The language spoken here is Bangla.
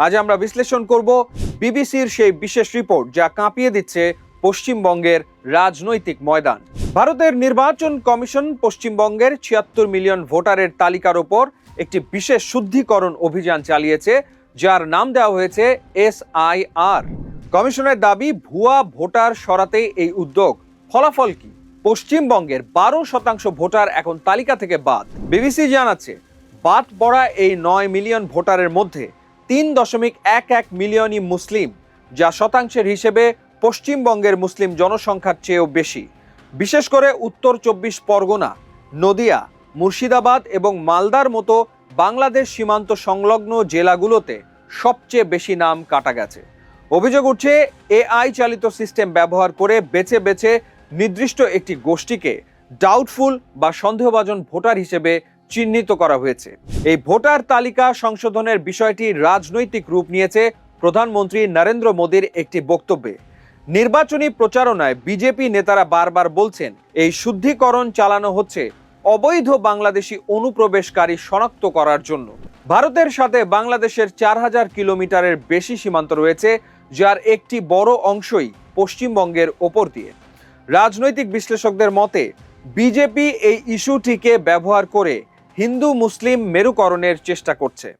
আজ আমরা বিশ্লেষণ করব বিবিসির সেই বিশেষ রিপোর্ট যা কাঁপিয়ে দিচ্ছে পশ্চিমবঙ্গের রাজনৈতিক ময়দান। ভারতের নির্বাচন কমিশন পশ্চিমবঙ্গের ৭৬ মিলিয়ন ভোটারের তালিকার ওপর একটি বিশেষ শুদ্ধিকরণ অভিযান চালিয়েছে, যার নাম দেওয়া হয়েছে SIR। কমিশনের দাবি, ভুয়া ভোটার সরাতে এই উদ্যোগ। ফলাফল কি? পশ্চিমবঙ্গের 12% ভোটার এখন তালিকা থেকে বাদ। বিবিসি জানাচ্ছে, বাদ পড়া এই ৯ মিলিয়ন ভোটারের মধ্যে ৩.১১ মিলিয়নই মুসলিম, যা শতাংশের হিসেবে পশ্চিমবঙ্গের মুসলিম জনসংখ্যার চেয়েও বেশি। বিশেষ করে উত্তর ২৪ পরগনা, নদিয়া, মুর্শিদাবাদ এবং মালদার মতো বাংলাদেশ সীমান্ত সংলগ্ন জেলাগুলোতে সবচেয়ে বেশি নাম কাটা গেছে। অভিযোগ উঠছে, AI চালিত সিস্টেম ব্যবহার করে বেছে বেছে নির্দিষ্ট একটি গোষ্ঠীকে ডাউটফুল বা সন্দেহভাজন ভোটার হিসেবে চিহ্নিত করা হয়েছে। এই ভোটার তালিকা সংশোধনের বিষয়টি রাজনৈতিক রূপ নিয়েছে প্রধানমন্ত্রী নরেন্দ্র মোদীর একটি বক্তব্যে। নির্বাচনী প্রচারণায় বিজেপি নেতারা বারবার বলছেন, এই শুদ্ধিকরণ চালানো হচ্ছে অবৈধ বাংলাদেশি অনুপ্রবেশকারী শনাক্ত করার জন্য। ভারতের সাথে বাংলাদেশের ৪,০০০ কিলোমিটারের বেশি সীমান্ত রয়েছে, যার একটি বড় অংশই পশ্চিমবঙ্গের ওপর দিয়ে। রাজনৈতিক বিশ্লেষকদের মতে, বিজেপি এই ইস্যুটিকে ব্যবহার করে হিন্দু মুসলিম মেরুকরণের চেষ্টা করছে।